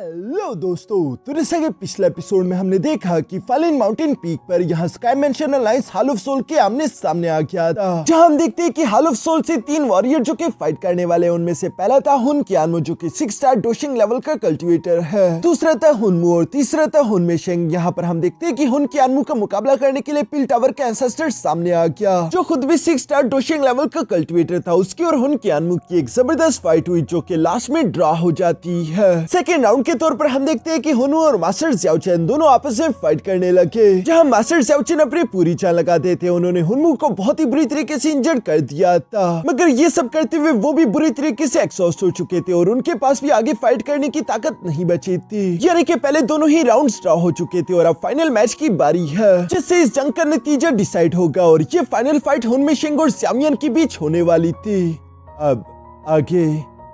Hello दोस्तों, तो जैसा कि पिछले एपिसोड में हमने देखा कि फालिन माउंटेन पीक पर यहाँ sky mansion alliance hall of soul के आमने सामने आ गया था, जहाँ हम देखते हैं कि हॉल ऑफ सोल से 3 वॉरियर जो कि फाइट करने वाले, उनमें से पहला था हुन क्यानमो जो कि 6 स्टार डोशिंग लेवल का कल्टिवेटर है, दूसरा था हुनमू और तीसरा था हुन मेशेंग। यहाँ पर हम देखते हैं कि हुन क्यानमो का मुकाबला करने के लिए पिल टावर का एंसेस्टर सामने आ गया, जो खुद भी 6 स्टार डोशिंग लेवल का कल्टिवेटर था। उसकी और हुन क्यानमो की एक जबरदस्त फाइट हुई जो कि लास्ट में ड्रॉ हो जाती है। सेकेंड राउंड के तौर पर हम देखते हैं कि हुनू और मास्टर ज़्याओ चेन दोनों आपस में फाइट करने लगे, जहां मास्टर ज़्याओ चेन अपनी पूरी जान लगाते थे। उन्होंने हुनमू को बहुत ही बुरी तरीके से इंजर्ड कर दिया था, मगर ये सब करते हुए वो भी बुरी तरीके से एक्सॉस्ट हो चुके थे और उनके पास भी आगे फाइट करने की ताकत नहीं बची थी। यानी कि पहले दोनों ही राउंड्स ड्रॉ हो चुके थे और अब फाइनल मैच की बारी है, जिससे इस जंग का नतीजा डिसाइड होगा और ये फाइनल फाइट हुन मेशेंग और ज़्यामियन के बीच होने वाली थी। अब आगे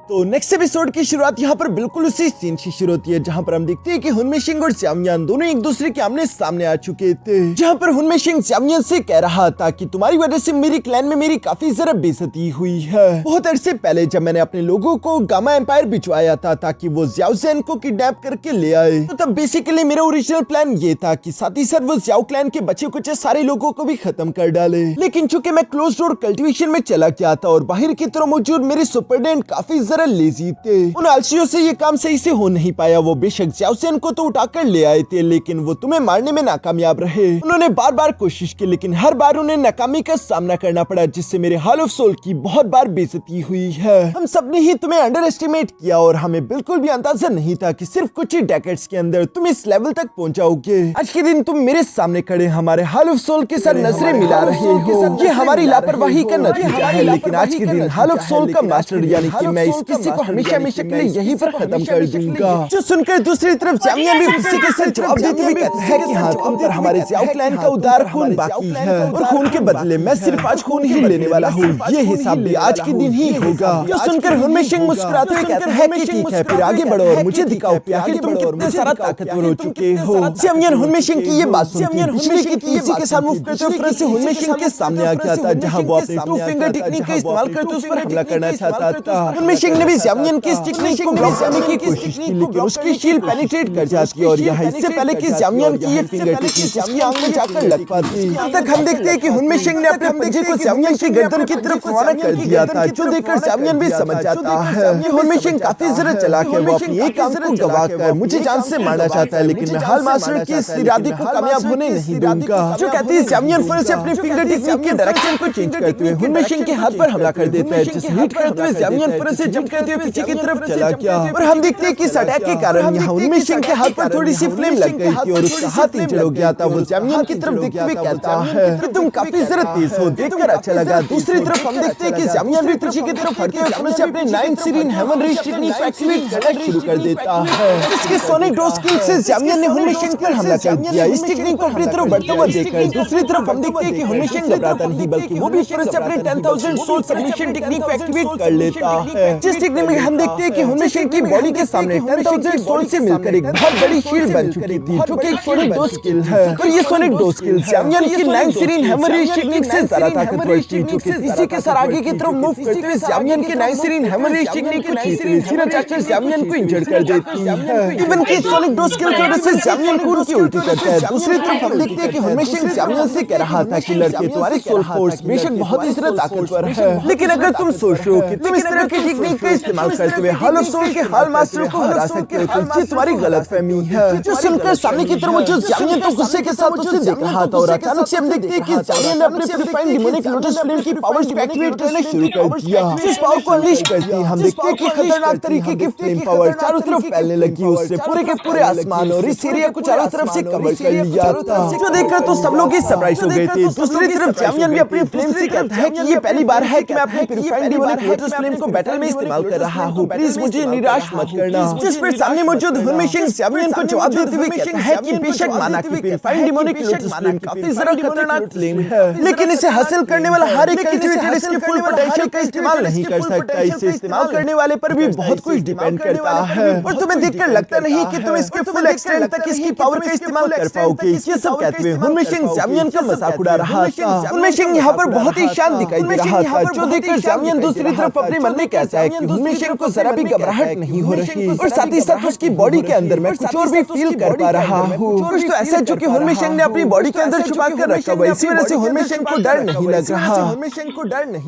तो नेक्स्ट एपिसोड की शुरुआत यहाँ पर बिल्कुल उसी सीन से शुरू होती है, जहाँ पर हम देखते हैं कि हुन मेशेंग और ज़्यामियन दोनों एक दूसरे के आमने सामने आ चुके थे, जहाँ पर हुन मेशेंग ज़्यामियन से कह रहा था कि तुम्हारी वजह से मेरी क्लैन में मेरी काफी जरा बेइज्जती हुई है। बहुत अरसे पहले जब मैंने अपने लोगों को गामा एम्पायर भिजवाया था ताकि वो ज़्याओ ज़ेन को किडनैप करके ले आए, तो तब बेसिकली मेरा ओरिजिनल प्लान ये था कि साथ ही साथ वो ज़्याओ क्लैन के बचे कुछ सारे लोगों को भी खत्म कर डाले। लेकिन चूंकि मैं क्लोज डोर कल्टिवेशन में चला गया था और बाहर की तरफ मौजूद मेरे सुपरडेंट काफी जरा लेजी थे, उन आलसियों से ये काम सही से हो नहीं पाया। वो बेशक ज़्याओ चेन को तो उठाकर ले आए थे, लेकिन वो तुम्हें मारने में नाकामयाब रहे। उन्होंने बार बार कोशिश की, लेकिन हर बार उन्हें नाकामी का सामना करना पड़ा, जिससे मेरे हॉल ऑफ सोल की बहुत बार बेइज्जती हुई है। हम सबने ही तुम्हें अंडर एस्टिमेट किया और हमें बिल्कुल भी अंदाजा नहीं था कि सिर्फ कुछ ही डेकेड्स के अंदर तुम इस लेवल तक पहुंच जाओगे। आज के दिन तुम मेरे सामने खड़े हमारे हॉल ऑफ सोल के साथ नजरें मिला रहे हो। ये हमारी लापरवाही का नतीजा है, लेकिन आज के दिन हॉल ऑफ सोल का मास्टर यानी कि मैं इस किसी को हमेशा के लिए यहीं पर खत्म कर दूंगा। जो सुनकर दूसरी तरफ ज़्यामियन भी गुस्से के साथ जवाब देते हुए कहता है कि हाँ, तुम पर हमारे ज़्याओ क्लैन का उदार खून बाकी है और खून के बदले मैं सिर्फ आज खून ही लेने वाला हूँ। ये हिसाब भी आज के दिन ही होगा। जो सुनकर हुन मेशेंग मुस्कुराते हुए कहता है कि ठीक है, फिर आगे बढ़ो और मुझे दिखाओ कि आखिर तुम कितने सारा ताकतवर हो चुके हो। ज़्यामियन हुन मेशेंग की ये बात सुनकर बिजली की तेजी के साथ मूव करते हुए फिर से हुन मेशेंग के सामने आ गया था, जहाँ वो अपने 2 फिंगर टेक्निक का इस्तेमाल करते उस पर हमला करना चाहता था। हुन मेशेंग ने भी ज़्यामियन की टेक्निक को ब्लॉक करने की कोशिश की, लेकिन उसकी शील्ड पेनिट्रेट कर जाती और यहाँ इससे पहले कि ज़्यामियन की ये फिंगर टेक्निक उसकी आंख में जाकर लग पाती, तब तक हम देखते हैं कि हुन मेशेंग ने अपने पंजे को ज़्यामियन की गर्दन की तरफ रवाना कर दिया था, जो देखकर ज़्यामियन भी समझ जाता है कि हुन मेशेंग काफी जरा चालाक है। वो अपनी एक आंख को गवाकर मुझे जान से मारना चाहता है, लेकिन मैं हाल मास्टर के इस इरादे को कामयाब होने नहीं दूंगा। जो कहती है ज़्यामियन फिर से अपनी फिंगर टेक्निक के डायरेक्शन को चेंज करते हुए हुन मेशेंग के हाथ पर हमला कर देता है, जिसे हिट करते हुए ज़्यामियन फिर से जंप करते हुए पीछे की तरफ चला गया और हम देखते हैं कि इस अटैक के कारण यहाँ हुन मेशेंग के हाथ पर थोड़ी सी फ्लेम लग गई थी और उसका हाथ इंजर्ड हो गया था। वो ज़्यामियन की तरफ देखते हुए कहता है कि तुम काफी जरा तेज हो, देखकर अच्छा लगा। दूसरी तरफ हम देखते हैं कि ज़्यामियन भी पीछे की तरफ हटते हुए अपने से अपने 9 सीरीन हेवन रेज टेक्निक को एक्टिवेट करना शुरू कर देता है, जिसके सोनिक डोज स्किल से ज़्यामियन ने हुन मेशेंग पर हमला कर दिया। इस टेक्निक को अपनी तरफ बढ़ते हुए देखकर दूसरी तरफ हम देखते हैं कि हुन मेशेंग घबराता नहीं, बल्कि वो भी फिर से अपने 10,000 सोल सबमिशन टेक्निक को एक्टिवेट कर लेता है, जिस टेक्निक में हम देखते हैं कि हुन मेशेंग की बॉडी के सामने 10,000 सोल से मिलकर एक बहुत बड़ी शील्ड बन चुकी थी, जो कि एक सोनिक डोज स्किल है। और ये सोनिक डोज स्किल ज़्यामियन की 9 सीरीन हेवन रेज टेक्निक से ज्यादा ताकतवर थी, जो कि इसी के साथ आगे की तरफ मूव करते हुए ज़्यामियन की 9 सीरीन हेवन रेज टेक्निक को खींचते हुए सीधा जाकर ज़्यामियन को इंजर्ड कर देती है। इवन की सोनिक डोज स्किल की वजह से ज़्यामियन को उनकी उल्टी करता है। दूसरी तरफ हम देखते हैं कि हुन मेशेंग ज़्यामियन से कह रहा था कि लड़के, तुम्हारे सोल फोर्स बेशक बहुत ही ज्यादा ताकतवर है, लेकिन अगर तुम सोच रहे हो कि तुम इस तरह की टेक्निक का इस्तेमाल करते हुए हॉल ऑफ सोल के हॉल मास्टर को हरा सकते हो, तो ये तुम्हारी गलतफहमी है। जो सुनकर सामने की तरफ जो ज़्यामियन तो गुस्से के साथ उसे देख रहा था और अचानक से हम देखते हैं कि ज़्यामियन ने अपने प्यूरिफाइंग डिमोनिक लोटस फ्लेम की पावर्स को एक्टिवेट करना शुरू कर दिया। जिस पावर को अनलीश करते ही हम देखते हैं कि खतरनाक तरीके की फ्लेम पावर चारों तरफ फैलने लगी, उससे पूरे के पूरे आसमान और इस एरिया को चारों तरफ से कवर कर लिया था, जो देखकर तो सब लोग ही सरप्राइज हो गए थे। दूसरी तरफ ज़्यामियन भी अपनी फ्लेम से कहता है कि ये पहली बार है कि मैं अपने प्यूरिफाइंग डिमोनिक लोटस फ्लेम को बैटल में इस्तेमाल कर रहा हूँ, प्लीज मुझे निराश मत करना। जिस पर सामने मौजूद हुन मेशेंग ज़्यामियन को जवाब देते हुए कहता है कि बेशक माना कि प्यूरिफाइंग डिमोनिक लोटस फ्लेम काफी जरा खतरनाक फ्लेम है, लेकिन इसे हासिल करने वाला हर एक कल्टिवेटर इसके फुल पोटेंशियल का इस्तेमाल नहीं कर सकता। इसे इस्तेमाल करने वाले पर भी बहुत कुछ डिपेंड करता है और तुम्हें देखकर लगता नहीं कि तुम इसके फुल एक्सटेंट तक इसकी पावर का इस्तेमाल कर पाओगे। ये सब कहते हुए हुन मेशेंग ज़्यामियन का मजाक उड़ा रहा था। हुन मेशेंग यहाँ पर बहुत ही शांत दिखाई दे रहा था, जो देखकर ज़्यामियन दूसरी तरफ अपने मन में कहता है कि हुनमेशेंग को जरा भी घबराहट नहीं हो रही और साथ ही साथ उसकी बॉडी के अंदर मैं कुछ और भी फील कर पा रहा हूँ। कुछ तो ऐसा जो कि हुनमेशेंग ने अपनी बॉडी के अंदर छुपा कर रखा हुआ, इसी वजह से हुनमेशेंग को डर नहीं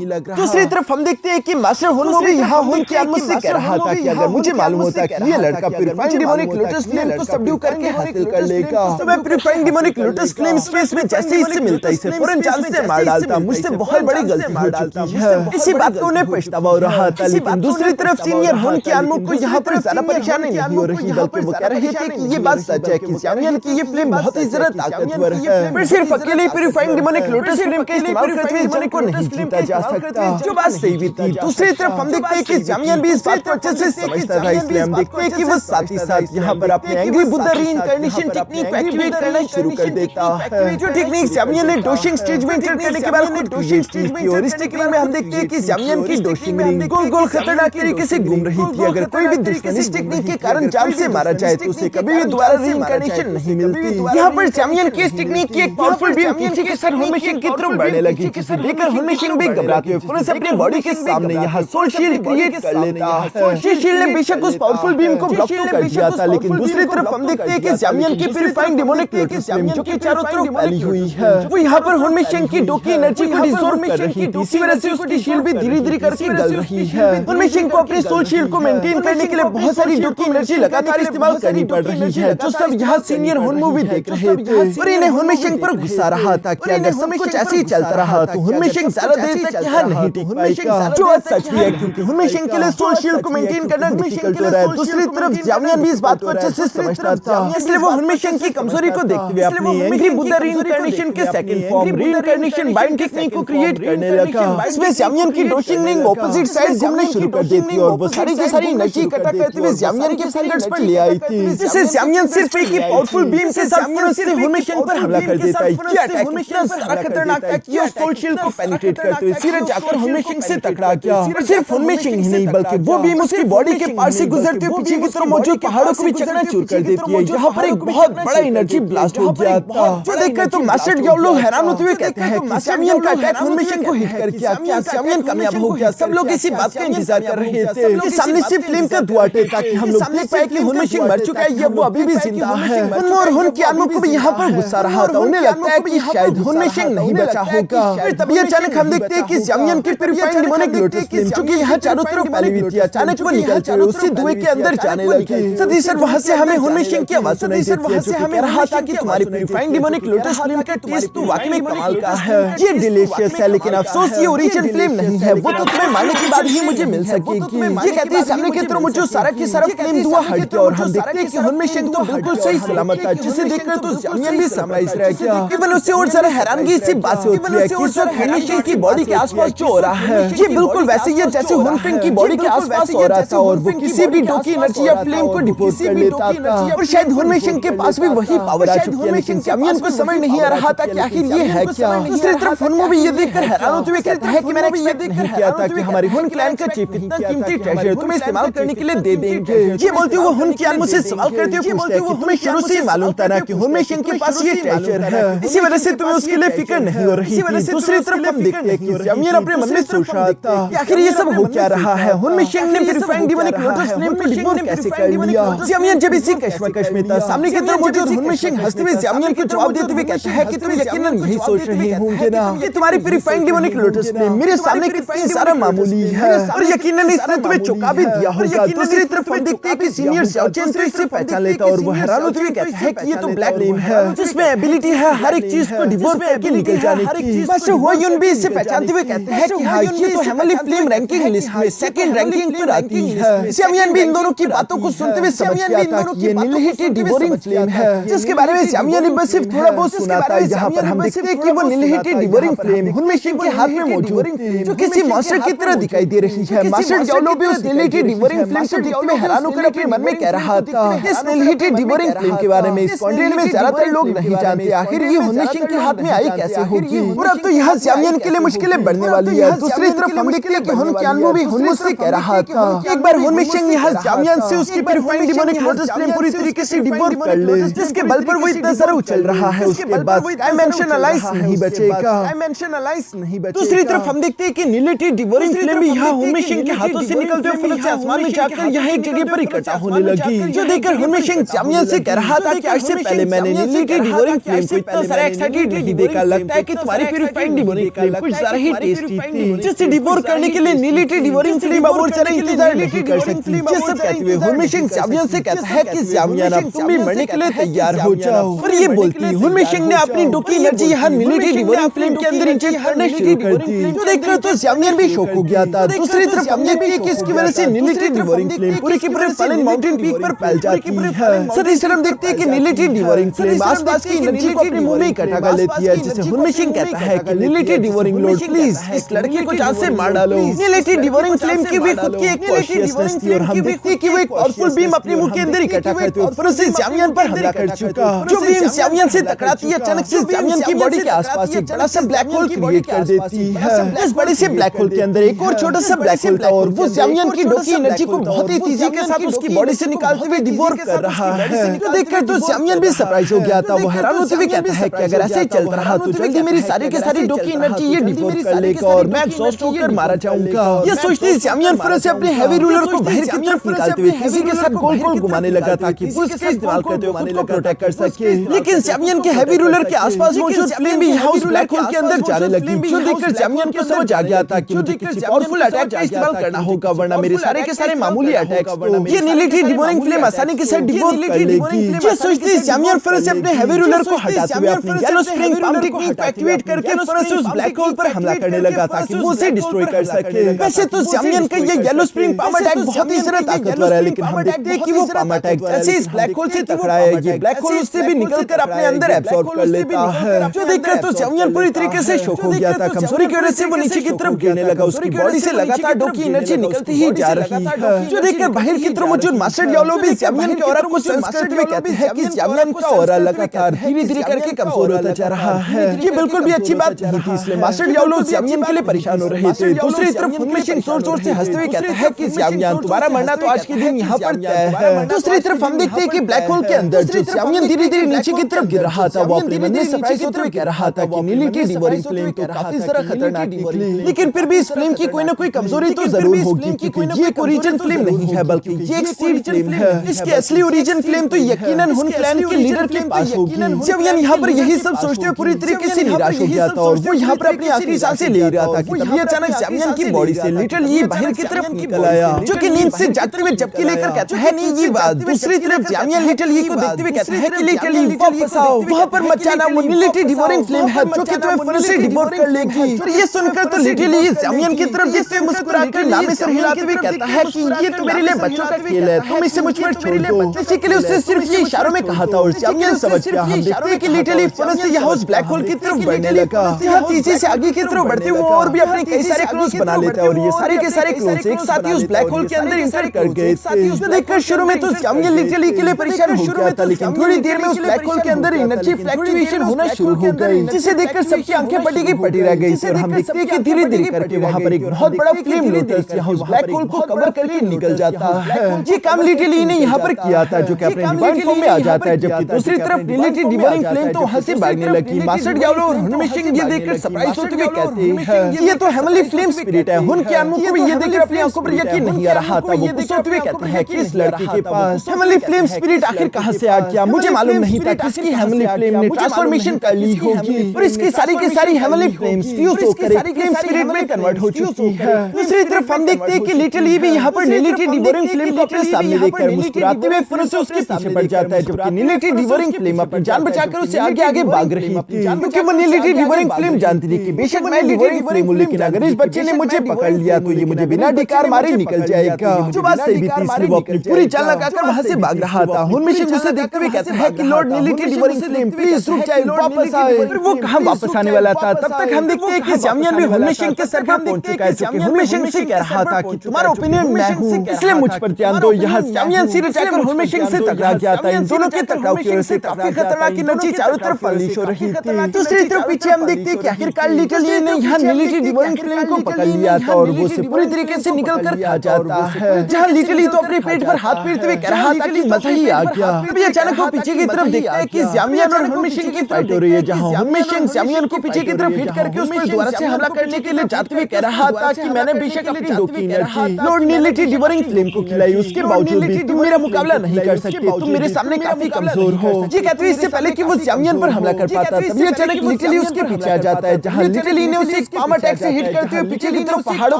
लग रहा। दूसरी तरफ हम देखते हैं कि मास्टर हुनमो भी यहाँ हुन की मुझसे कह रहा था कि अगर मुझे मालूम होता कि ये लड़का प्यूरिफाइंग डिमोनिक लोटस फ्लेम को सबड्यू करके हासिल कर लेगा तो मैं purifying demonic lotus flame space में जैसे ही इससे मिलता इसे फौरन जान से मार डालता। मुझसे बहुत बड़ी गलती हो चुकी है। इसी बात को उन्हें पछतावा हो रहा था, लेकिन दूसरी तरफ सीनियर हुन के अनमो को यहाँ पर ज्यादा परेशानी नहीं हो रही, बल्कि वो कह रहे थे कि ये बात सच है कि ज़्यामियन की ये फ्लेम बहुत ही ज्यादा ताकतवर है, पर सिर्फ अकेले प्यूरिफाइंग डिमोनिक लोटस फ्लेम के इस्तेमाल करते हुए जंग को नहीं जीता जा सकता, जो बात सही भी थी। दूसरी तरफ हम देखते हैं कि ज़्यामियन भी इस बात को अच्छे से समझता था, इसलिए हम देखते हैं कि वो साथ ही साथ यहाँ पर अपने एंग्री बुद्धा रीइंकार्नेशन टेक्निक को एक्टिवेट करना शुरू कर देता है, जो टेक्निक ज़्यामियन ने डोशिंग स्टेज में एंटर करने के बाद खुद क्रिएट की थी। और इस टेक्निक में हम देखते हैं कि ज़्यामियन की डोशिंग रिंग गोल गोल खतरनाक तरीके से घूम रही थी। अगर कोई भी दुश्मन इस टेक्निक के कारण जान से मारा जाए तो उसे कभी भी दोबारा रीइंकार्नेशन नहीं मिलती। यहाँ पर ज़्यामियन की इस टेक्निक की एक पावरफुल बीम पीछे के साथ हुनमेशेंग की तरफ बढ़ने लगी, जिसे देखकर हुनमेशेंग भी घबराते हुए फौरन से अपनी बॉडी के सामने यहाँ सोल शील्ड क्रिएट कर लेता है। सोल शील्ड ने बेशक उस पावरफुल बीम को ब्लॉक तो कर दिया था, लेकिन दूसरी तरफ हम देखते हैं कि ज़्यामियन की प्यूरिफाइंग डिमोनिक लोटस फ्लेम जो कि चारों तरफ फैली हुई है, वो यहाँ पर हुनमेशेंग की डो की एनर्जी को डिसॉल्व कर रही थी। इसी वजह से उसकी शील्ड भी धीरे-धीरे करके गल रही है। हुनमेशेंग को अपनी सोल शील्ड को मेंटेन करने के लिए बहुत सारी डो की एनर्जी लगातार इस्तेमाल करनी पड़ रही है, जो सब यहाँ सीनियर हुनमो भी देख रहे थे और इन्हें हुनमेशेंग पर गुस्सा रहा था कि अगर सब कुछ ऐसे ही चलता रहा तो हुनमेशेंग ज्यादा देर तक यहाँ नहीं टिक पाएगा, जो आज सच भी है क्योंकि हुनमेशेंग के लिए सोल शील्ड को मेंटेन करना डिफिकल्ट हो रहा है। दूसरी तरफ ज़्यामियन भी इस बात को अच्छे से समझता था, इसलिए वो हुनमेशेंग की कमजोरी को देखते हुए अपनी एंग्री बुद्धा रीइंकार्नेशन के second form reincarnation bind technique को क्रिएट करने लगा। इसमें ज़्यामियन की डोशिंग रिंग ऑपोजिट साइड घूमने शुरू कर देती और वो सारी की सारी एनर्जी इकट्ठा करते हुए ज़्यामियन के फिंगर्स पर ले आई थी, जिससे ज़्यामियन सिर्फ एक पावरफुल बीम के साथ फौरन से हुनमेशेंग पर हमला कर देता है। ये अटैक इतना सारा खतरनाक था कि सोल शील्ड को पेनिट्रेट करते हुए सीधे जाकर हुनमेशेंग से टकरा गया। और सिर्फ हुनमेशेंग ही नहीं बल्कि वो बीम उसकी बॉडी के पास से गुजरते हुए पीछे की तरफ मौजूद पहाड़ों को भी चकनाचूर कर देती है। यहाँ पर एक बहुत बड़ा एनर्जी ब्लास्ट हो गया था, जो देखकर तो मास्टर ड्याओ लोग हैरान होते हुए कहते हैं कि ज़्यामियन का अटैक हुनमेशेंग को हिट कर किया, क्या ज़्यामियन कामयाब हो गया? सब लोग इसी बात का इंतजार कर रहे थे कि सामने से फ्लेम का धुआं उठे ताकि हम लोग देख पाए कि हुनमेशेंग मर चुका है या वो अभी भी जिंदा है। हुनमो और हुन की आत्मा को भी यहाँ पर गुस्सा रहा था, उन्हें लगता है कि शायद हुनमेशेंग नहीं बचा होगा। तभी अचानक हम देखते हैं कि ज़्यामियन की प्यूरिफाइंग डिमोनिक लोटस फ्लेम जो कि यहाँ चारों तरफ फैली हुई थी, अचानक वो निकलते हुए उसी धुएं के अंदर जाने लगी। सदी सर वहाँ से हमें हुनमेशेंग की आवाज सुनाई देती है, जो कि कह रहा था कि तुम्हारी प्यूरिफाइंग डिमोनिक लोटस फ्लेम का टेस्ट तो वाकई में कमाल का है, ये डिलीशियस है, लेकिन अफसोस ये ओरिजिनल फ्लेम नहीं है, वो तो तुम्हें मारने के बाद ही मुझे मिल सकेगी। ये कहते हैं सामने की तरफ मुझे सारा की सारा फ्लेम धुआं हट गया और हम देखते हैं कि हुनमेशेंग तो बिल्कुल सही सलामत था, जिसे देखकर तो ज़्यामियन भी सरप्राइज रह गया। केवल उससे और ज्यादा हैरानगी इसी बात से होती है कि इस वक्त हुनमेशेंग की बॉडी के आसपास जो हो रहा है ये बिल्कुल वैसे ही है जैसे हुनफेंग की बॉडी के आसपास हो रहा था, और वो किसी भी डो की एनर्जी या फ्लेम को डिपोज कर लेता था। और शायद हुनमेशेंग के पास भी वही पावर आ चुकी है, लेकिन ज़्यामियन को समझ नहीं आ रहा था कि आखिर ये है क्या। दूसरी तरफ हुनमो भी ये देखकर हैरान होते हुए कहता है कि मैंने एक्सपेक्ट नहीं किया था कि हमारे हुन क्लैन का चीफ इतना कीमती ट्रेजर तुम्हें इस्तेमाल करने के लिए दे देंगे। ये बोलते हुए हुन क्लैन मुझसे सवाल करते हुए पूछता है कि तुम्हें शुरू से ही मालूम था ना कि हुनमेशेंग के पास ये ट्रेजर है, इसी वजह से तुम्हें उसके लिए फिक्र नहीं हो रही थी। दूसरी तरफ हम देखते हैं कि ज़्यामियन अपने मन में सोच रहा था कि आखिर ये सब हो क्या रहा है, हुनमेशेंग ने प्यूरिफाइंग डिमोनिक लोटस फ्लेम को डिवोर कैसे कर लिया। ज़्यामियन जब इसी कश्मकश में था, सामने की तरफ मौजूद हुनमेशेंग हंसते हुए ज़्यामियन को जवाब देते हुए कहता है कि तुम यकीनन यही सोच रहे होंगे ना कि तुम्हारी प्यूरिफाइंग डिमोनिक लोटस फ्लेम मेरे सामने कितनी सारा मामूली है और यकीनन इसने तुम्हें चौंका भी दिया होगा। दूसरी तरफ हम देखते हैं कि सीनियर ज़्याओ चेन तो इसे पहचान लेता और वो हैरान होते हुए कहता है कि ये तो ब्लैक फ्लेम है जिसमें एबिलिटी है हर एक चीज को डिवोर करके निकल जाने की। मास्टर हुआयुन भी इसे पहचानते हुए कहते हैं कि हाँ ये तो हेवनली फ्लेम रैंकिंग लिस्ट में सेकंड रैंकिंग पर आती है। ज़्यामियन भी इन दोनों की बातों को सुनते हुए समझ गया था कि ये निलहिटी डिवोरिंग फ्लेम है, जिसके बारे में ज़्यामियन ने बस सिर्फ थोड़ा बहुत सुना था। यहाँ पर हम देखते हैं कि वो निलहिटी डिवोरिंग फ्लेम हुनमेशेंग के हाथ में मौजूद थी, जो किसी मॉन्स्टर की तरह दिखाई दे रही है। मास्टर ड्याओ भी उस निलहिटी डिवोरिंग फ्लेम को देखते हुए हैरान होकर अपने मन में कह रहा था इस निलहिटी डिवोरिंग फ्लेम के बारे में इस कॉन्टिनेंट में ज्यादातर लोग नहीं जानते, आखिर ये हुनमेशेंग के हाथ में आई कैसे होगी। और अब तो यहाँ ज़्यामियन के लिए मुश्किलें बढ़ने वाली है। दूसरी तरफ हम देखते हैं कि हुन क्यानमो भी हुनमो से कह रहा था एक बार हुनमेशेंग यहाँ ज़्यामियन से उसकी प्यूरिफाइंग डिमोनिक लोटस फ्लेम पूरी तरीके से डिवोर कर ले, जिसके बल पर वो इतना सारा उछल रहा है, उसके बाद डायमेंशन अलाइज नहीं बचेगा। दूसरी तरफ हम देखते हैं कि निलहिटी डिवोरिंग फ्लेम भी यहाँ हुनमेशेंग हुनमिशिंग के हाथों से निकलते हुए फलक से आसमान में जाकर यहाँ एक जगह पर इकट्ठा होने लगी, जो देखकर हुनमिशिंग चामियन से कह रहा था कि आज से पहले मैंने नीलिटी डिवोरिंग फ्लेम को इतना सारा एक्साइटेड नहीं देखा। लगता है कि तुम्हारी प्यूरिफाइड डिवोरिंग फ्लेम कुछ ज्यादा ही टेस्टी थी, जिसे डिवोर करने के लिए नीलिटी डिवोरिंग फ्लेम अब और ज्यादा इंतजार नहीं कर सकती। ये सब कहते हुए हुनमिशिंग चामियन से कहता है कि चामियन अब तुम भी मरने के लिए तैयार हो जाओ। और ये बोलती हुनमिशिंग ने अपनी डोकी एनर्जी यहाँ नीलिटी डिवोरिंग फ्लेम के अंदर इंजेक्ट करना शुरू कर दी, जो देखकर तो चामियन भी शॉक हो गया था। दूसरी तरफ हम देखते हैं कि इसकी वजह से नीलिटी डिवोरिंग फ्लेम पूरे के पूरे फलन माउंटेन पीक पर फैल जाती है। साथ ही हम देखते हैं कि नीलिटी डिवोरिंग फ्लेम आसपास की एनर्जी को अपने मुंह में इकट्ठा कर लेती है, जिसे हुनमिशिंग कहता है कि नीलिटी डिवोरिंग लॉर्ड प्लीज इस लड़के को जान से मार डालो। नीलिटी डिवोरिंग फ्लेम की भी खुद की एक कॉन्शियसनेस थी और हम देखते हैं कि वो एक पावरफुल बीम अपने मुंह के अंदर इकट्ठा करते हुए फिर से चामियन पर हमला कर चुका। जो बीम चामियन से टकराती है अचानक से चामियन की बॉडी के आसपास एक बड़ा सा ब्लैक होल क्रिएट कर देती है। इस बड़े से ब्लैक होल के अंदर एक और छोटा सा ब्लैक होल था और वो चामियन की डोकी एनर्जी को बहुत ही तेजी के साथ उसकी बॉडी से निकालते हुए डिवोर कर रहा है। तो देखकर तो चामियन भी सरप्राइज हो गया था। वो हैरान होते हुए कहता है कि अगर ऐसे ही चलता रहा तो जल्दी मेरी सारी के सारी डोकी एनर्जी ये डिवोर कर लेगा और मैं एग्जॉस्ट होकर मारा जाऊंगा। ये सोचते चामियन फिर से अपने हैवी रूलर को बाहर की तरफ निकालते हुए तेजी के साथ गोल गोल घुमाने लगा ताकि वो इसका इस्तेमाल करते हुए खुद को प्रोटेक्ट कर सके। लेकिन चामियन के हैवी रूलर के आसपास मौजूद फ्लेम भी यहाँ उस ब्लैक होल के अंदर जाने लगी, जो देखकर चामियन को समझ आ गया था कि मुझे किसी पावरफुल अटैक का इस्तेमाल करना होगा, वरना मेरे सारे के सारे मामूली अटैक्स को ये नीलिटी डिवोरिंग फ्लेम आसानी के साथ डिवोर कर लेगी। ये सोचते चामियन फिर से अपने हैवी रूलर को हटाते हुए अपनी येलो स्प्रिंग पाम टेक्निक को एक्टिवेट करके फिर से उस ब्लैक होल पर हमला करने लगा ताकि वो उसे डिस्ट्रॉय कर सके। वैसे तो चामियन का ये येलो स्प्रिंग पाम अटैक बहुत ही ज्यादा ताकतवर है, लेकिन हम देखते हैं कि वो पाम अटैक जैसे इस ब्लैक होल से टकराया ये ब्लैक होल उससे भी निकलकर अपने अंदर एब्सॉर्ब कर लेता है, जो देखकर तो चामियन पूरी तरीके से शॉक हो गया था। कमजोरी की वजह से वो नीचे की तरफ गिरने लगा, उसकी बॉडी से लगातार डोकी एनर्जी निकलती ही जा रही है, जो देखकर बाहर की तरफ मौजूद मास्टर डियाब्लो भी चामियन के ऑरा को सेंस करते हुए कहते हैं कि चामियन का ऑरा लगातार धीरे-धीरे करके कमजोर होता जा रहा है। ये बिल्कुल भी अच्छी बात नहीं थी, इसलिए मास्टर डियाब्लो चामियन के लिए परेशान हो रहे थे। दूसरी तरफ हुनमिशिंग जोर-जोर से हंसते हुए कहता है कि चामियन तुम्हारा मरना तो आज के दिन यहाँ पर तय है। दूसरी तरफ हम देखते हैं कि ब्लैक होल के अंदर जो चामियन धीरे-धीरे नीचे की तरफ गिर रहा था, वो अपने मन में सरप्राइज होते हुए कह रहा था कि नीलिटी डिवोरिंग फ्लेम तो काफी ज्यादा खतरनाक निकली, लेकिन फिर भी इस फ्लेम की कोई ना कोई कमजोरी तो जरूर होगी, क्योंकि ये एक ओरिजिन फ्लेम नहीं है बल्कि ये एक सीड फ्लेम है। इसकी असली ओरिजिन फ्लेम तो यकीनन हुन क्लैन के लीडर के पास होगी। जब यहाँ पर यही सब सोचते हुए पूरी तरीके से निराश हो गया था और वो यहाँ पर अपनी आखिरी सांसें ले रहा था कि तभी अचानक चामियन की बॉडी से लिटिल ये बाहर की तरफ निकल आया, जो कि नींद से जागते हुए झपकी लेकर कहता है नहीं ये बात। दूसरी तरफ चामियन लिटिल ये को देखते हुए कहता है कि लिटिल ये वापस आओ, वहाँ पर मत जाना, वो नीलिटी डिवोरिंग फ्लेम है जो कि तुम्हें फिर से डिवोर कर लेगी। और ये सुनकर तो लिटिल ये चामियन की तरफ देखते हुए मुस्कुराकर लामे सर हिलाते हुए कहता है कि ये तो मेरे लिए बच्चों का खेल है, तुम इसे मुझ पर छोड़ दो। बेसिकली उसने सिर्फ ये इशारों में कहा था और चामियन समझ गया। हम देखते हैं कि लिटिल फिर से यहाँ उस ब्लैक होल की तरफ बढ़ने लगा। यहाँ तेजी से आगे की तरफ बढ़ते हुए और भी अपने कई सारे क्लोज बना लेता है और ये सारे के सारे क्लोज एक साथ ही उस ब्लैक होल के अंदर इंटर कर गए थे। उसने देखकर शुरू में तो चामियन लिटिल के लिए परेशान हो गया था, लेकिन थोड़ी देर में उस ब्लैक होल के अंदर एनर्जी फ्लक्चुएशन होना शुरू हो गई, जिसे देखकर सबकी आंखें पटी की पटी रह गई। और हम देखते हैं कि धीरे धीरे करके वहाँ पर एक बहुत बड़ा फ्लेम लोटस यहाँ उस ब्लैक होल को कवर करके निकल जाता है। ये काम लिटिल ने यहाँ पर किया था, जो कि अपने डिवाइन फॉर्म में आ जाता है, जबकि दूसरी तरफ नीलिटी डिवोरिंग फ्लेम तो वहाँ से भागने लगी। मास्टर डियाब्लो और हुनमिशिंग ये देखकर सरप्राइज होते हुए कहते हैं ये तो हेवनली फ्लेम स्पिरिट है। हुन के आंखों को ये देखकर अपनी आंखों पर यकीन नहीं आ रहा था। वो गुस्से होते हुए कहते हैं कि इस लड़के के पास हेवनली फ्लेम स्पिरिट आखिर कहाँ से आ गया, मुझे मालूम नहीं था कि इसकी हेवनली फ्लेम ने ट्रांसफॉर्मेशन कर ली होगी और इसकी सारी की सारी हेवनली फ्लेम्स फ्यूज होकर एक फ्लेम स्पिरिट में कन्वर्ट हो चुकी है। दूसरी तरफ हम देखते हैं कि लिटिल भी यहाँ पर नीलिटी डिवोरिंग फ्लेम को अपने सामने देखकर मुस्कुराते हुए फिर से उसके पीछे पड़ जाता है, जबकि नीलिटी डिवोरिंग फ्लेम अपनी जान बचाकर उससे आगे आगे भाग रही थी, क्योंकि वो नीलिटी डिवोरिंग फ्लेम जानती थी कि बेशक मैं डिवोरिंग फ्लेम हूँ, लेकिन अगर इस बच्चे ने मुझे पकड़ लिया तो ये मुझे बिना डिकार मारे निकल जाएगा। जो बात सही भी थी, इसलिए वो अपनी पूरी चाल लगाकर वहाँ से भाग रहा था। हुनमिशिंग उसे देखते हुए कहता है कि लॉर्ड नीलिटी डिवोरिंग फ्लेम प्लीज रुक जाइए, वापस आए। फिर वो कहाँ वापस आने वाला था, तब तक हम देखते हैं कि चामियन भी हुनमिशिंग के सर पर पहुंच चुका है, क्योंकि हुनमिशिंग से कह रहा था कि तुम्हारा ओपिनियन मैं हूँ, इसलिए मुझ पर ध्यान दो। यहाँ चामियन सिर उठाकर हुनमिशिंग से टकरा गया था। इन दोनों के टकराव की वजह से काफी खतरनाक एनर्जी चारों तरफ अनलीश हो रही थी। दूसरी तरफ पीछे हम देखते हैं कि आखिरकार लिटिल ने यहाँ नीलिटी डिवोरिंग फ्लेम को पकड़ लिया था और वो उसे पूरी तरीके से निकल कर खा जाता है। जहाँ लिटिल तो अपने पेट पर हाथ फेरते हुए कह रहा था कि मजा ही आ गया। तभी अचानक वो पीछे की तरफ देखता है कि चामियन और हुनमिशिंग की फाइट हो रही है, जहाँ हुनमिशिंग चामियन को पीछे की तरफ हिट करके उस पर दोबारा से हमला करने के लिए जाते हुए कह रहा था कि मैंने बेशक तक अपनी दो की एनर्जी लॉर्ड नीलिटी डिवरिंग फ्लेम को खिलाई, उसके बावजूद भी तुम मेरा मुकाबला नहीं कर सकते, तुम मेरे सामने काफी कमजोर हो। ये कहते हुए इससे पहले कि वो ज़ामियन पर हमला कर पाता तभी अचानक लिटिली उसके पीछे आ जाता है, जहां लिटिली ने उसे एक पाम अटैक से हिट करते हुए पीछे की तरफ पहाड़ों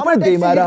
पर दे मारा।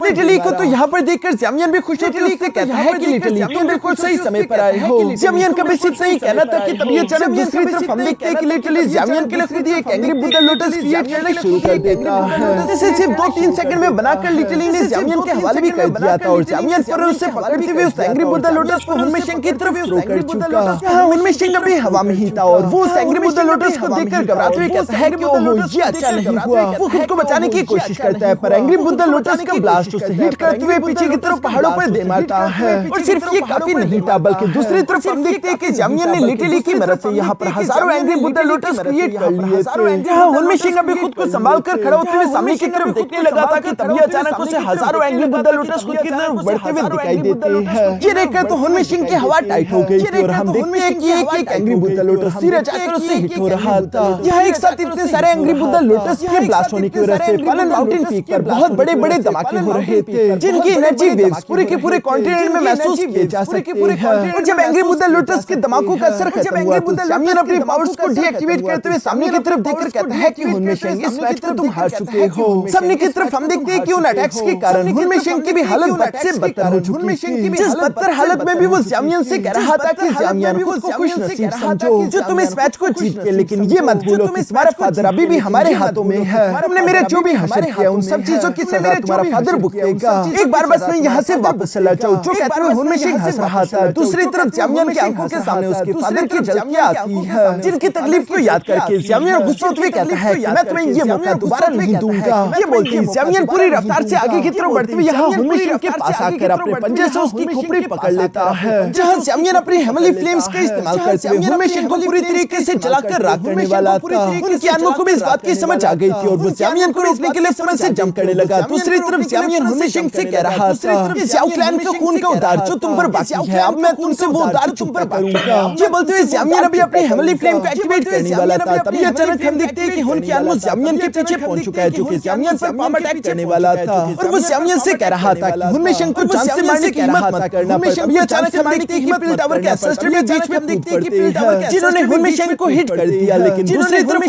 लिटिली को तो यहाँ पर देखकर ज़ामियन भी खुश होकर उससे कहता है कि लिटिली तुम बिल्कुल सही समय पर आए हो। ज़ामियन का भी सिर्फ सही कहना था कि तभी अचानक दूसरी तरफ हम देखते हैं कि लिटिली ज़ामियन के लिए खुद ही एक एंग्री बुद्धा लोटस क्रिएट करना शुरू कर देता है, जिसे सिर्फ 2-3 सेकंड में बनाकर लिटिली ने ज़ामियन के हवाले भी कर दिया था और ज़ामियन पर उसे पकड़ते हुए उस एंग्री बुद्धा लोटस को हुनमेशिंग की तरफ थ्रो कर चुका। यहाँ हुनमेशिंग अभी हवा में ही था और वो उस एंग्री बुद्धा लोटस को देखकर घबराते हुए कहता है कि ओहो ये अच्छा नहीं हुआ। वो खुद को बचाने की कोशिश करता है पर एंग्री बुद्धा लोटस का ब्लास्ट उसे हिट करते हुए पीछे की तरफ पहाड़ों पर दे मारता है। और सिर्फ ये काफी नहीं था बल्कि दूसरी तरफ हम देखते हैं कि ज़ामियन ने लिटिली की मदद से यहाँ पर हजारों एंग्री बुद्धा लोटस क्रिएट कर लिए थे। यहाँ हुनमेशिंग अभी खुद को संभाल कर खड़ा होते हुए सामने की तरफ देखने लगा था कि तभी अचानक उसे हजारों एंग्री बुद्धा लोटस खुद की तरफ बढ़ते हुए दिखाई देते हैं। ये देखकर तो हुनमेशिंग की हवा टाइट हो गई थी और हम देखते हैं कि एक एंग्री बुद्धा लोटस सिर जाकर उससे हिट हो रहा था। यहाँ एक साथ इतने सारे एंग्री बुद्धा लोटस के ब्लास्ट होने की वजह से फलन माउंटेन पीक पर बहुत बड़े-बड़े धमाके हो रहे थे, जिनकी एनर्जी वेव्स पूरे के पूरे कॉन्टिनेंट में महसूस किए जा सकते हैं। और जब एंग्री बुद्धा लोटस के धमाकों का असर खत्म हुआ तो ज़ामियन अपनी पावर्स को डीएक्टिवेट करते हुए सामने की तरफ देखकर कहता है कि हुनमेशिंग इस मैच को तुम हार चुके हो। सामने की तरफ हम देखते हैं कि उन अटैक्स के कारण हुनमेशिंग की भी हालत बद से बदतर हो चुकी थी। जिस बदतर हालत में भी वो ज़ामियन से कह रहा था कि ज़ामियन खुद को खुश नसीब समझो जो तुम इस मैच को जीत के, लेकिन ये मत भूलो कि तुम्हारा फादर अभी भी हमारे हाथों में है। तुमने मेरे जो भी हमारे किया उन सब चीजों की सजा तुम्हारा फादर भुगतेगा। एक बार बस मैं यहाँ से वापस चला जाऊँ। जो कहते हुए हुनमेशिंग हंस रहा था। दूसरी तरफ ज़ामियन की आंखों के सामने उसके फादर की झलकियां आती है, जिनकी तकलीफ को याद करके ज़ामियन गुस्से में कहता है कि मैं तुम्हें ये मौका दोबारा नहीं दूंगा। ये बोलती ज़ामियन पूरी रफ्तार से आगे की तरफ बढ़ते हुए यहाँ हुनमेशिंग के पास आकर अपने पंजे से उसकी खोपड़ी पकड़ लेता है, जहाँ ज़ामियन अपनी हेवनली फ्लेम्स का इस्तेमाल करते हुए हुनमेशिंग को पूरी तरीके से जलाकर राख करने वाला था। उनकी आंखों को भी इस बात की समझ आ गई थी और वो ज़ामियन को रोकने के लिए समय से जंप करने लगा। दूसरी तरफ ज़ामियन हुनमेशिंग से कह रहा था कि ज़्याओ क्लैन का खून का उद्धार जो तुम पर बाकी है, अब मैं तुमसे वो उद्धार चुकता करूंगा। ये बोलते हुए ज़ामियन अभी अपनी हेवनली फ्लेम को एक्टिवेट करने वाला था, तभी अचानक हम देखते हैं कि हुन क्यानो ज़ामियन के पीछे पहुंच चुका है, जो कि ज़ामियन पर पाम अटैक करने वाला था। और वो ज़ामियन से कह रहा था कि हुनमेशिंग को जान से मारने की हिम्मत मत करना। अभी अचानक हम देखते हैं कि पिल टावर के एंसेस्टर भी बीच में कूद पड़ते हैं, जिन्होंने हुनमेशिंग को हिट कर दिया, लेकिन दूसरी तरफ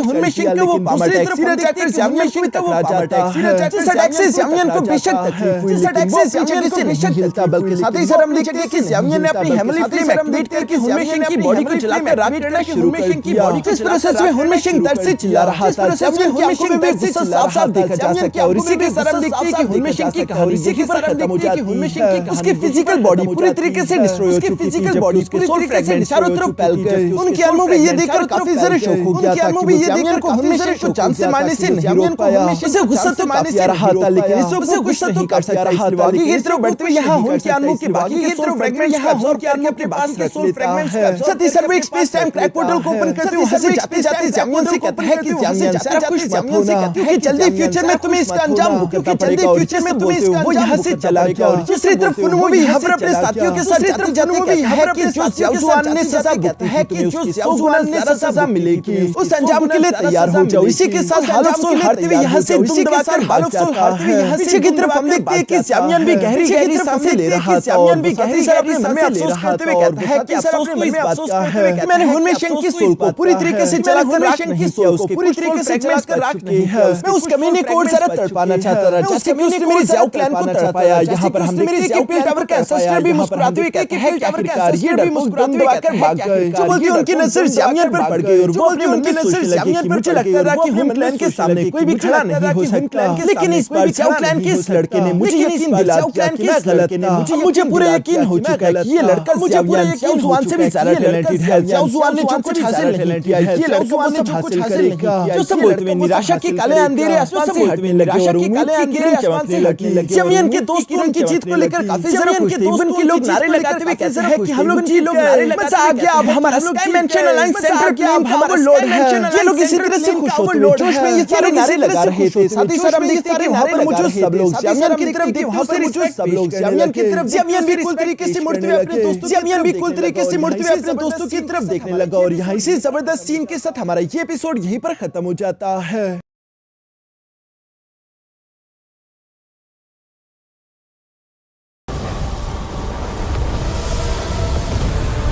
हुनमेशिंग को वो पाम अटैक से जाकर ज़ामियन को भी टकरा जाता है। जिस अटैक से ज़ामियन को बेशक तकलीफ हुई, लेकिन वो पीछे से नहीं हिलता, बल्कि साथ ही साथ हम देखते हैं कि ज़ामियन ने अपनी हेवनली फ्लेम एक्टिवेट करके हुनमेशिंग की बॉडी को जलाकर राख करना शुरू कर दिया। इस प्रोसेस में हुनमेशिंग दर्द से चिल्ला रहा था। ज़ामियन हुनमेशिंग दर्द से साफ-साफ देखा जा सकता है और इसी के साथ हम देखते हैं कि हुनमेशिंग की कहानी इसी पर खत्म हो जाती है। उसकी फिजिकल बॉडी पूरी तरीके से डिस्ट्रॉय हो चुकी थी, जबकि उसके सोल फ्रैगमेंट चारों तरफ फैल गए। उनकी आंखों में ये देखकर काफी ज़्यादा शौक हो गया था कि ज़ामियन को हुनमेशिंग को जान से मारने से नहीं रोक पाया। उसे गुस्सा तो मारने से रहा था, लेकिन इस वक्त उसे गुस्सा तो कर सकता रहा था। आगे की तरफ बढ़ते हुए यहाँ हुन क्यानो के बाकी के सोल फ्रैगमेंट्स यहाँ हुन क्यानो अपने पास के सोल फ्रैगमेंट्स का साथ ही साथ एक स्पेस टाइम क्रैक पोर्टल को ओपन करते हुए हंसे जाते ज़ामियन से कहता है कि ज़ामियन सारा कुछ मत होना, क्योंकि जल्दी फ्यूचर में तुम्हें इसका अंजाम भुगतना पड़ेगा। और फ्यूचर में तुम्हें इसका वो यहाँ से चला गया। और दूसरी तरफ फुनमो भी यहाँ पर अपने साथियों के साथ जाते जाते कहता है कि जो ज़्याओजुआन ने सजा भुगती है कि जो ज़्याओजुआन ने सजा मिलेगी, उस अंजाम के लिए तैयार हो जाओ। इसी के साथ हाल ऑफ सोल हारते हुए यहाँ से दुम दबाकर हाल ऑफ सोल हारते हुए यहाँ पीछे की तरफ हम देखते हैं कि ज़ामियन भी गहरी गहरी सांसें ले रहा था। ज़ामियन भी गहरी गहरी सांसें अफसोस करते हुए कहता है कि अफसोस तो इस बात का है कि मैंने हुनमेशिंग की सोल को पूरी तरीके से जलाकर राख नहीं किया, उसको पूरी तरीके से जलाकर राख नहीं है। मैं उस कमीने को और ज़्यादा तड़पाना चाहता था, जैसे कि उसने मेरी ज़्याओ क्लैन को तड़पाया। यहाँ पर हम देखते हैं कि पिल टावर का एंसेस्टर भी मुस्कुराते हुए कहते हैं कि आखिरकार ये डरपोक दम दबाकर भाग गए। जो बोलती है उनकी नजर ज़ामियन पर पड़ गई और वो अपने मन की नजर ज़ामियन पर मुझे लगता था कि हुन क्लैन के सामने कोई भी खड़ा नहीं हो सकता, लेकिन इस बार ज़्याओ क्लैन के इस लड़के ने मुझे यकीन दिला दिया कि मैं गलत था। मुझे पूरा यकीन हो चुका है कि ये लड़का ज़्याओजुआन से भी ज़्यादा टैलेंटेड है। ज़्याओजुआन ने जो कुछ हासिल नहीं किया है, ये लड़का वो सब हासिल करेगा। जो सब बोलते हुए निराशा के काले अंधेरे आसमान से हटने लगे और उम्मीद की किरण चमकने लगी। ज़ामियन के दोस्त उनकी जीत को लेकर काफी ज़्यादा खुश थे। इवन के लोग नारे लगाते हुए कहते हैं कि हम लोग जी लोग नारे लगाते हैं कि अब हमारा स्काई मैंशन अलायंस सेंटर के अब हमारा लॉर्ड है। ये लोग इसी तरह से खुश होते हैं, जोश में ये सारे नारे लगा रहे थे। साथ ही साथ हम देखते हैं कि वहाँ पर मौजूद सब लोग ज़ामियन की तरफ देखते, वहाँ पर मौजूद सब लोग ज़ामियन की तरफ, ज़ामियन भी कुल तरीके से मुड़ते हुए अपने दोस्तों, ज़ामियन भी कुल तरीके से मुड़ते हुए अपने दोस्तों की तरफ देखने लगा। और यहाँ इसी जबरदस्त सीन के साथ हमारा ये एपिसोड यहीं पर खत्म हो जाता है।